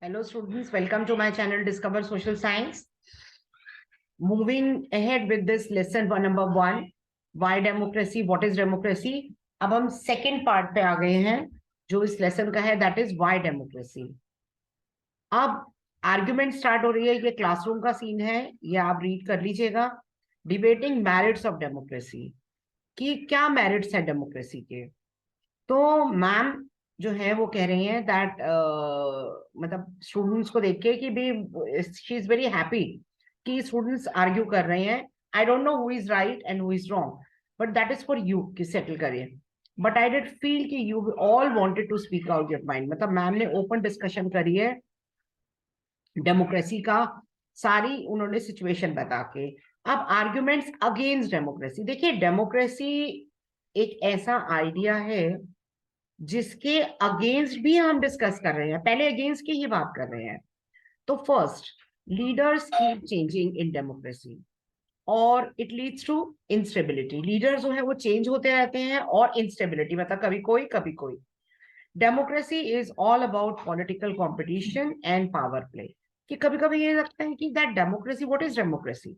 Hello students, welcome to my channel Discover Social Science. Moving ahead with this lesson number 1, why democracy, what is democracy. अब हम second part पे आ गए हैं जो इस lesson का है, that is why democracy. अब आर्ग्यूमेंट स्टार्ट हो रही है, ये क्लासरूम का सीन है, ये आप रीड कर लीजिएगा. डिबेटिंग मेरिट्स ऑफ डेमोक्रेसी, कि क्या मेरिट्स है डेमोक्रेसी के. तो मैम जो है वो कह रही हैं दैट मतलब स्टूडेंट्स को देख के कि भी शी इज वेरी हैप्पी कि स्टूडेंट्स आर्ग्यू कर रहे हैं. I don't know who is right and who is wrong, but that is for you कि सेटल करिए. बट आई डिड फील कि you all wanted to speak out your mind. मतलब ma'am ने open discussion करी है democracy का, सारी उन्होंने सिचुएशन बता के. अब आर्ग्यूमेंट्स अगेंस्ट डेमोक्रेसी. देखिए, डेमोक्रेसी एक ऐसा आइडिया है जिसके अगेंस्ट भी हम डिस्कस कर रहे हैं. पहले अगेंस्ट की ही बात कर रहे हैं. तो first, leaders keep changing in democracy और it leads to instability. Leader जो है वो चेंज होते रहते हैं और इंस्टेबिलिटी, मतलब कभी कोई कभी कोई. Democracy is all about political competition and power play. कि कभी कभी ये लगता है कि that democracy, what is democracy?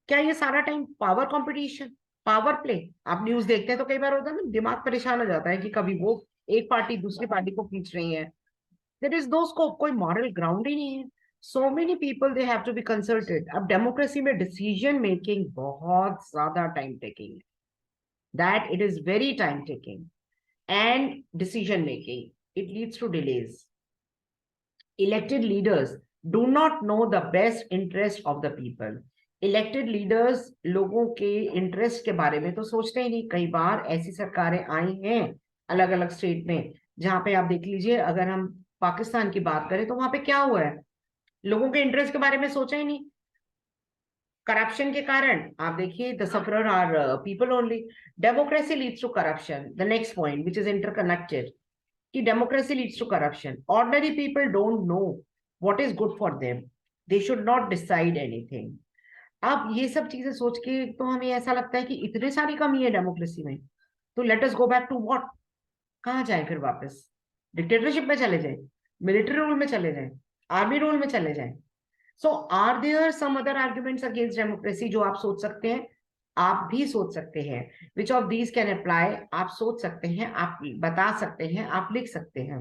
क्या ये सारा time power competition, power play? आप न्यूज देखते हैं तो कई बार होता है ना, दिमाग परेशान हो जाता है कि कभी वो एक पार्टी दूसरी पार्टी को खींच रही है. देयर इज नो स्कोप, कोई मॉरल ग्राउंड ही नहीं है. So many people they have to be consulted. अब डेमोक्रेसी में डिसीजन मेकिंग बहुत ज्यादा टाइम टेकिंग है. That it is very time taking and decision making it leads to delays. Elected leaders do not know the best interest of the people. Elected leaders लोगों के interest के बारे में तो सोचते ही नहीं. कई बार ऐसी सरकारें आई हैं अलग अलग स्टेट में जहां पे आप देख लीजिए, अगर हम पाकिस्तान की बात करें तो वहां पे क्या हुआ है, लोगों के इंटरेस्ट के बारे में सोचा ही नहीं. करप्शन के कारण आप देखिए, the sufferer are people only. Democracy leads to corruption. The next point which is interconnected, कि democracy leads to corruption. Ordinary people don't know what is good for them. They should not decide anything. अब ये सब चीजें सोच के तो हमें ऐसा लगता है कि इतनी सारी कमी है डेमोक्रेसी में, तो let us go back to what. कहाँ जाए फिर वापस? डिक्टेटरशिप में चले जाए, मिलिट्री रूल में चले जाए, आर्मी रूल में चले जाए? So are there some other arguments against democracy जो आप सोच सकते हैं? आप भी सोच सकते हैं. Which of these can apply? आप सोच सकते हैं, आप बता सकते हैं, आप लिख सकते हैं.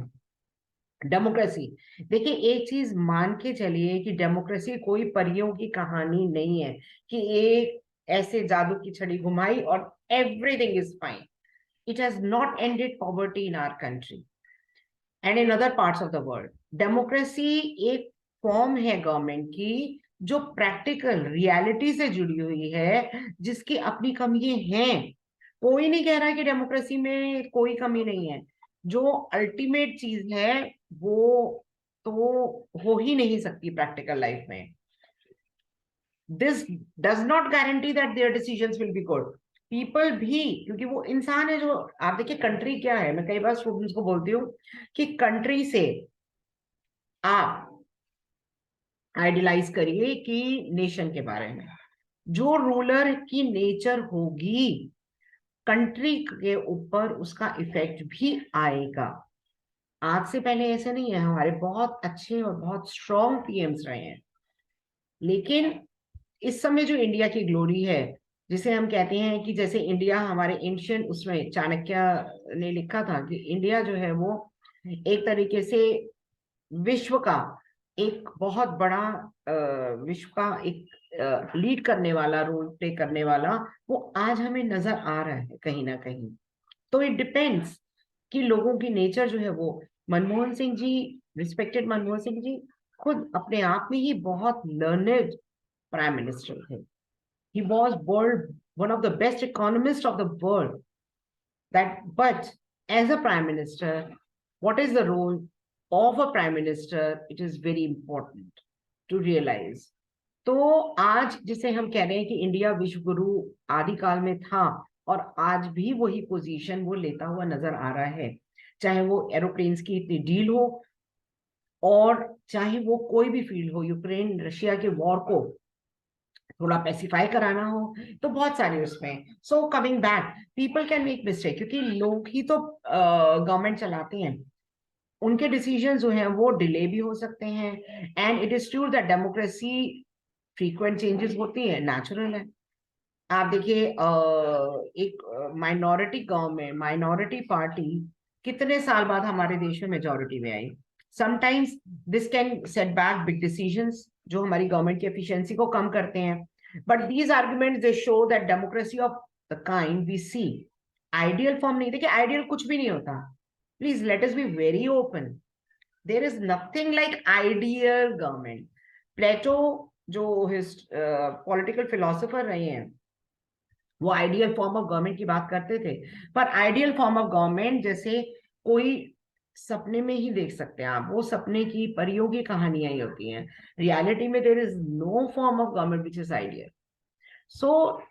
डेमोक्रेसी, देखिए एक चीज मान के चलिए कि डेमोक्रेसी कोई परियों की कहानी नहीं है कि एक ऐसे जादू की छड़ी घुमाई और everything is fine. It has not ended poverty in our country and in other parts of the world. Democracy एक फॉर्म है गवर्नमेंट की जो प्रैक्टिकल रियलिटी से जुड़ी हुई है, जिसकी अपनी कमियां हैं. कोई नहीं कह रहा है कि डेमोक्रेसी में कोई कमी नहीं है. जो अल्टीमेट चीज है वो तो हो ही नहीं सकती प्रैक्टिकल लाइफ में. This does not guarantee that their decisions will be good. People भी, क्योंकि वो इंसान है. जो आप देखिए, कंट्री क्या है, मैं कई बार स्टूडेंट्स को बोलती हूँ कि कंट्री से आप आइडियलाइज करिए कि नेशन के बारे में. जो रूलर की नेचर होगी, कंट्री के ऊपर उसका इफेक्ट भी आएगा. आज से पहले ऐसे नहीं है, हमारे बहुत अच्छे और बहुत स्ट्रॉन्ग पीएम्स रहे हैं. लेकिन इस समय जो इंडिया की ग्लोरी है, जिसे हम कहते हैं कि जैसे इंडिया हमारे एंशियंट, उसमें चाणक्य ने लिखा था कि इंडिया जो है वो एक तरीके से विश्व का एक बहुत बड़ा विश्व का एक लीड करने वाला, रोल प्ले करने वाला, वो आज हमें नजर आ रहा है कहीं ना कहीं. तो इट डिपेंड्स कि लोगों की नेचर जो है वो. मनमोहन सिंह जी, रिस्पेक्टेड मनमोहन सिंह जी, खुद अपने आप में ही बहुत लर्नेड प्राइम मिनिस्टर थे. He was world one of the best economist of the world. That but as a prime minister, what is the role of a prime minister? It is very important to realize. तो आज जिसे हम कह रहे हैं कि India विश्व गुरु आदिकाल में था, और आज भी वही पोजीशन वो लेता हुआ नजर आ रहा है. चाहे वो एरोप्लेन्स की इतनी डील हो, और चाहे वो कोई भी फील्ड हो, यूक्रेन रशिया के वॉर को थोड़ा पेसिफाई कराना हो, तो बहुत सारे उसमें. So coming back, people can make mistake, क्योंकि लोग ही तो गवर्नमेंट चलाते हैं. उनके डिसीजन जो हैं वो डिले भी हो सकते हैं। And it is true that democracy frequent changes होती है, नेचुरल है। आप देखिए एक माइनॉरिटी गवर्नमेंट, माइनॉरिटी पार्टी कितने साल बाद हमारे देश में मेजोरिटी में आई। Sometimes this can set back big decisions जो हमारी गवर्नमेंट की एफिशिएंसी को कम करते हैं। But these arguments they show that democracy of the kind we see, ideal form नहीं। देखिए आइडियल कुछ भी नहीं होता, please let us be very open. There is nothing like ideal government. Plato जो पॉलिटिकल फिलोसोफर रहे हैं, वो आइडियल फॉर्म ऑफ गवर्नमेंट की बात करते थे। पर आइडियल फॉर्म ऑफ गवर्नमेंट जैसे कोई सपने में ही देख सकते हैं आप, वो सपने की परियों की कहानियां ही होती हैं। रियलिटी में there is no form of government which is ideal. So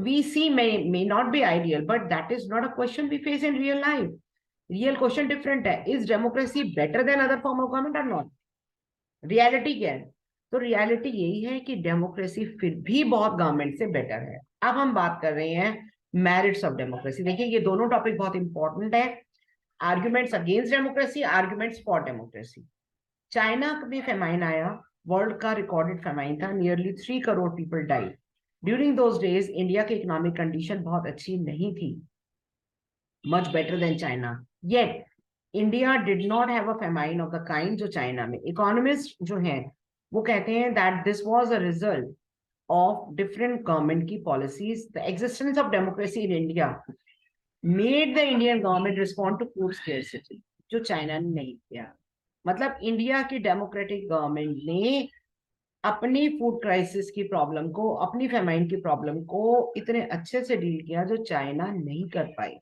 we see may not be ideal, but that is not a question we face in real life. Real question different है, is democracy better than other form of government or not? Reality क्या है? तो reality यही है कि democracy फिर भी बहुत गवर्नमेंट से बेटर है। अब हम बात कर रहे हैं मेरिट्स ऑफ डेमोक्रेसी। देखिए ये दोनों टॉपिक बहुत इंपॉर्टेंट है। Arguments against democracy, arguments for democracy. China में फेमाइन आया, वर्ल्ड का रिकॉर्डेड फेमाइन था, nearly 3 crore people died. During those days India की इकोनॉमिक कंडीशन बहुत अच्छी नहीं थी, much better than China. Yet India did not have a famine of the kind जो चाइना में। इकोनॉमिस्ट जो हैं वो कहते हैं that this was a result of different government की policies. The existence of democracy in India made the Indian government respond to food scarcity, जो China ने नहीं किया। मतलब इंडिया की डेमोक्रेटिक गवर्नमेंट ने अपनी फूड क्राइसिस की प्रॉब्लम को, अपनी फेमाइन की प्रॉब्लम को इतने अच्छे से डील किया जो चाइना नहीं कर पाई।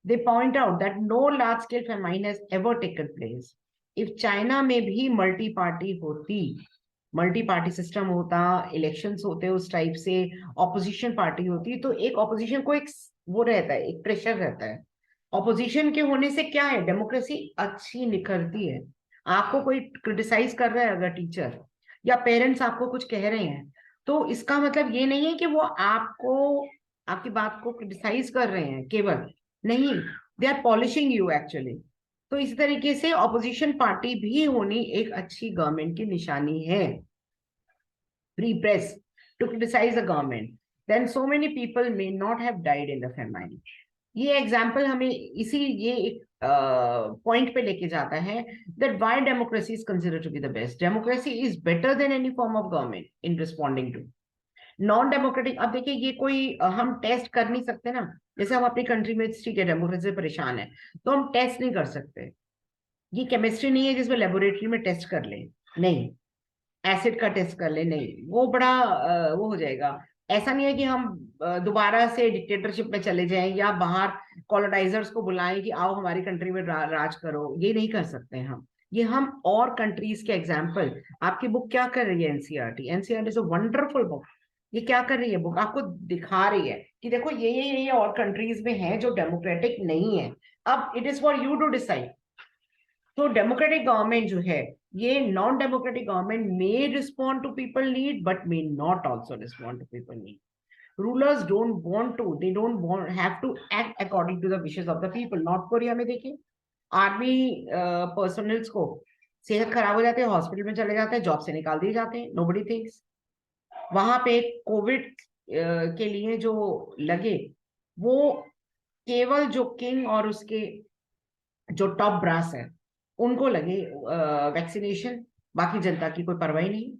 They point out that no large scale famine has ever taken place. If China में भी मल्टी पार्टी होती, मल्टी पार्टी सिस्टम होता, इलेक्शंस होते उस टाइप से, ऑपोजिशन पार्टी होती, तो एक ऑपोजिशन को एक वो रहता है, एक प्रेशर रहता है। ऑपोजिशन के होने से क्या है, डेमोक्रेसी अच्छी निखरती है। आपको कोई क्रिटिसाइज कर रहा है अगर टीचर या पेरेंट्स आपको कुछ कह रहे हैं, तो इसका मतलब ये नहीं है कि वो आपको, आपकी बात को क्रिटिसाइज कर रहे हैं केवल, नहीं, they are polishing you actually. तो इस तरीके से ऑपोजिशन पार्टी भी होनी एक अच्छी गवर्नमेंट की निशानी है। Free press to criticize the government, then so many people may not have died in the famine. ये एग्जाम्पल हमें इसी ये एक पॉइंट पे लेके जाता है that why democracy is considered to be the best. Democracy is better than any form of government in responding to non democratic. अब देखिए ये कोई हम टेस्ट कर नहीं सकते ना, जैसे हम अपनी कंट्री में ठीक है डेमोक्रेसी से परेशान है तो हम टेस्ट नहीं कर सकते। ये केमिस्ट्री नहीं है जिसमें लेबोरेटरी में टेस्ट कर ले, नहीं, एसिड का टेस्ट कर ले, नहीं, वो बड़ा वो हो जाएगा। ऐसा नहीं है कि हम दोबारा से डिक्टेटरशिप में चले जाएं या बाहर कॉलोनाइजर्स को बुलाएं कि आओ हमारी कंट्री में राज करो, ये नहीं कर सकते हम। ये हम और कंट्रीज के एग्जाम्पल, आपकी बुक क्या कर रही है NCERT, NCERT is a wonderful book. ये क्या कर रही है बुक, आपको दिखा रही है कि देखो ये और कंट्रीज में है जो डेमोक्रेटिक नहीं है। अब it is for you to decide. तो डेमोक्रेटिक गवर्नमेंट जो है, ये non democratic government may respond to people need but may not also respond to people need. Rulers don't want to, they don't want have to act according to the wishes of the people. North Korea में देखिए, army personnels को सेहत खराब हो जाती है, hospital में चले जाते हैं, जॉब से निकाल दिए जाते हैं, नोबडी थिंक्स। वहां पे कोविड के लिए जो लगे, वो केवल जो किंग और उसके जो टॉप ब्रास है उनको लगे वैक्सीनेशन, बाकी जनता की कोई परवाही नहीं।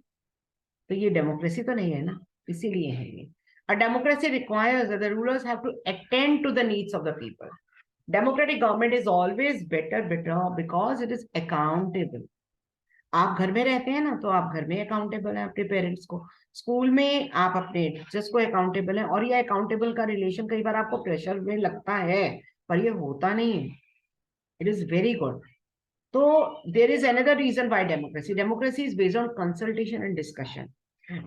तो ये डेमोक्रेसी तो नहीं है ना, इसीलिए है ये। A democracy requires that the rulers have to attend to the needs of the people. Democratic government is always better because it is accountable. आप घर में रहते हैं ना, तो आप घर में अकाउंटेबल हैं अपने पेरेंट्स को, स्कूल में आप अपने टीचर्स को अकाउंटेबल हैं, और ये अकाउंटेबल का रिलेशन कई बार आपको प्रेशर में लगता है पर ये होता नहीं है। It is very good. तो there is another reason why democracy is based on consultation and discussion.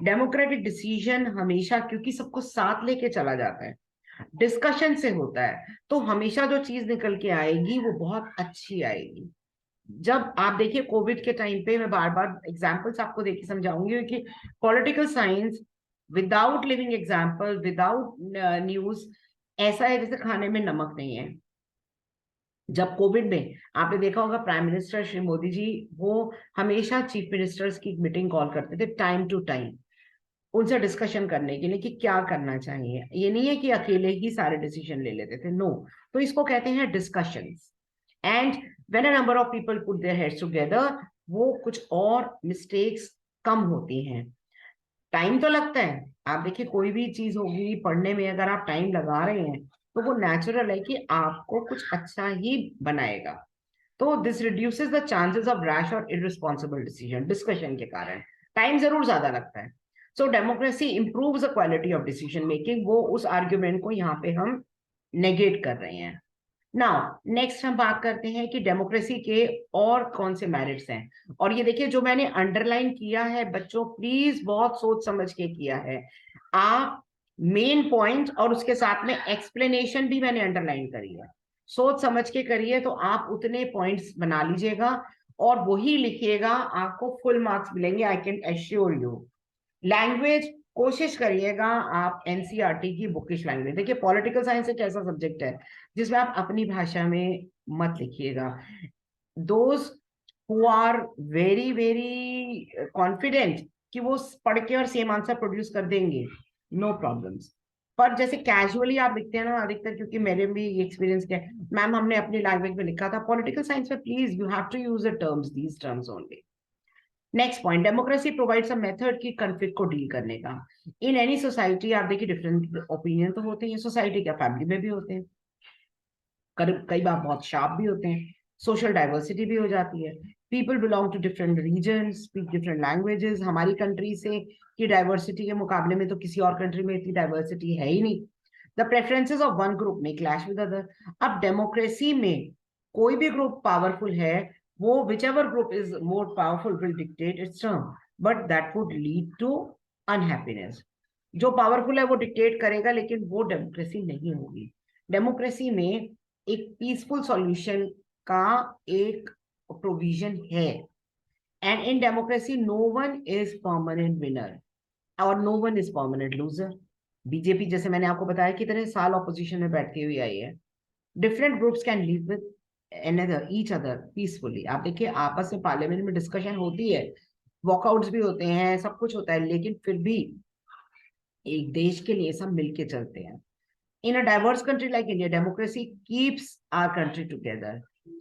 Democratic decision हमेशा, क्योंकि सबको साथ लेके चला जाता है, डिस्कशन से होता है, तो हमेशा जो चीज निकल के आएगी वो बहुत अच्छी आएगी। जब आप देखिए कोविड के टाइम पे, मैं बार बार एग्जांपल्स आपको देके समझाऊंगी कि political science without leaving example, without news, ऐसा है जैसे खाने में नमक नहीं है। जब कोविड में आपने देखा होगा प्राइम मिनिस्टर श्री मोदी जी, वो हमेशा चीफ मिनिस्टर्स की मीटिंग कॉल करते थे टाइम टू टाइम, उनसे डिस्कशन करने के लिए कि क्या करना चाहिए। ये नहीं है कि अकेले ही सारे डिसीजन ले लेते थे, नो। तो इसको कहते हैं discussions. And when a number of people put their heads together, वो कुछ और मिस्टेक्स कम होती हैं। टाइम तो लगता है, आप देखिए कोई भी चीज होगी पढ़ने में, अगर आप टाइम लगा रहे हैं तो वो नेचुरल है कि आपको कुछ अच्छा ही बनाएगा। तो this reduces the chances of rash और इररिस्पॉन्सिबल डिसीजन। डिस्कशन के कारण टाइम जरूर ज्यादा लगता है। So democracy improves the quality of decision making, वो उस आर्ग्यूमेंट को यहाँ पे हम नेगेट कर रहे हैं। नाउ नेक्स्ट हम बात करते हैं कि डेमोक्रेसी के और कौन से मेरिट्स हैं। और ये देखिए जो मैंने अंडरलाइन किया है बच्चों, प्लीज बहुत सोच समझ के किया है। आप मेन पॉइंट और उसके साथ में एक्सप्लेनेशन भी मैंने अंडरलाइन करी है, सोच समझ के करिए तो आप उतने पॉइंट्स बना लीजिएगा और वही लिखिएगा, आपको फुल मार्क्स मिलेंगे, I can assure you. Language कोशिश करिएगा आप एनसीईआरटी की बुकिश लैंग्वेज, देखिए पॉलिटिकल साइंस एक ऐसा सब्जेक्ट है जिसमें आप अपनी भाषा में मत लिखिएगा। Those who are very very confident कि वो पढ़ के और सेम आंसर प्रोड्यूस कर देंगे, नो प्रॉब्लम्स। पर जैसे कैजुअली आप लिखते हैं ना अधिकतर, क्योंकि मेरे भी एक्सपीरियंस क्या है मैम, हमने अपनी लैंग्वेज में लिखा था पॉलिटिकल साइंस में, please you have to use the terms, these terms only. Next point, democracy provides a method की कन्फ्लिक्ट को डील करने का। इन एनी सोसाइटी आप देखिए डिफरेंट ओपिनियन तो होते हैं, सोसाइटी क्या फैमिली में भी होते हैं, कई बार बहुत शार्प भी होते हैं, सोशल डाइवर्सिटी भी हो जाती है। People belong to different region, speak different languages. हमारी कंट्री से की डाइवर्सिटी के मुकाबले में तो किसी और कंट्री में इतनी डाइवर्सिटी है ही नहीं। The preferences of one group में क्लैश विद अदर। अब डेमोक्रेसी में कोई भी ग्रुप पावरफुल है, वो whichever group is more powerful will dictate its term, but that would lead to unhappiness. जो पावरफुल है वो डिक्टेट करेगा, लेकिन वो डेमोक्रेसी नहीं होगी। डेमोक्रेसी में एक पीसफुल सॉल्यूशन का एक प्रोविजन है। And in democracy no one is permanent winner और no one is permanent loser. BJP जैसे मैंने आपको बताया कितने साल ऑपोजिशन में बैठती हुई आई है। Different groups can live with another each other peacefully. आप देखिए आपस में पार्लियामेंट में डिस्कशन होती है, वॉकआउट्स भी होते हैं, सब कुछ होता है, लेकिन फिर भी एक देश के लिए सब मिलके चलते हैं। In a diverse country like India, democracy keeps our country together.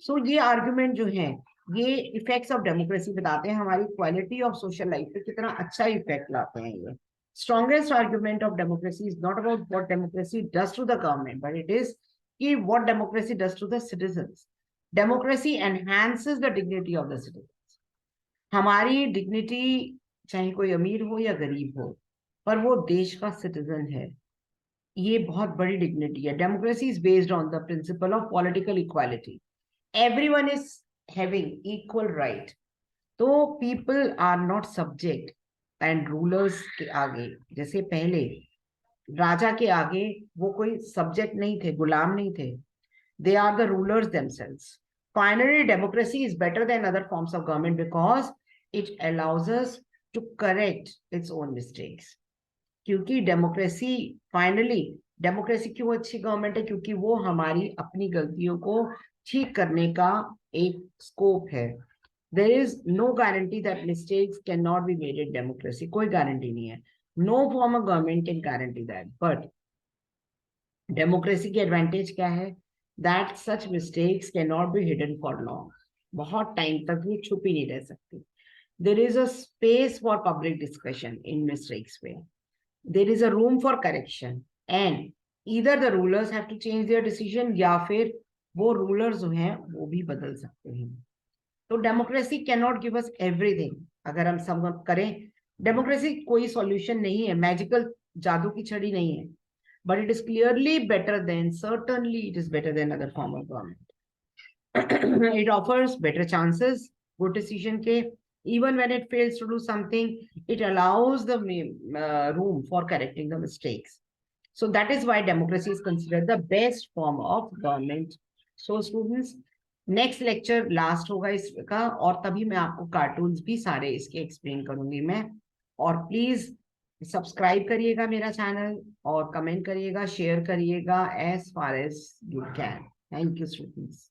So ये आर्ग्यूमेंट जो है, ये इफेक्ट्स ऑफ डेमोक्रेसी बताते हैं, हमारी क्वालिटी ऑफ सोशल लाइफ पे कितना अच्छा इफेक्ट लाते हैं ये। Strongest argument of democracy is not about what democracy does to the government, but it is कि what democracy does to the citizens. Democracy enhances the dignity of the citizens. हमारी dignity, चाहे कोई अमीर हो या गरीब हो, पर वो देश का सिटीजन है, ये बहुत बड़ी डिग्निटी है। Democracy is based on the principle of political equality, everyone is having equal right. तो people are not subject and rulers के आगे, जैसे पहले राजा के आगे वो कोई सब्जेक्ट नहीं थे, गुलाम नहीं थे, they are the rulers themselves. Finally democracy is better than other forms of government because it allows us to correct its own mistakes. क्योंकि डेमोक्रेसी फाइनली, डेमोक्रेसी क्यों अच्छी गवर्नमेंट है, क्योंकि वो हमारी अपनी गलतियों को ठीक करने का एक स्कोप है। There is no guarantee that mistakes can not be made in democracy, कोई गारंटी नहीं है, no form of government can guarantee that. But democracy की एडवांटेज क्या है, that such mistakes can not be hidden for long, बहुत time तक ये छुपी नहीं रह सकती। There is a space for public discussion in mistakes पे, there is a room for correction and either the rulers have to change their decision या फिर वो रूलर्स जो हैं वो भी बदल सकते हैं। तो democracy can not give us everything. अगर हम सब करें, डेमोक्रेसी कोई सॉल्यूशन नहीं है, मैजिकल जादू की छड़ी नहीं है, but it is clearly better than, certainly it is better than other form of government. It offers better chances good decision के, even when it fails to do something, it allows the room for correcting the mistakes. So that is why democracy is considered the best form of government. So students, next lecture last होगा इसका, और तभी मैं आपको cartoons भी सारे इसके explain करूंगी मैं। और प्लीज सब्सक्राइब करिएगा मेरा चैनल और कमेंट करिएगा, शेयर करिएगा as far as you can. Thank you students.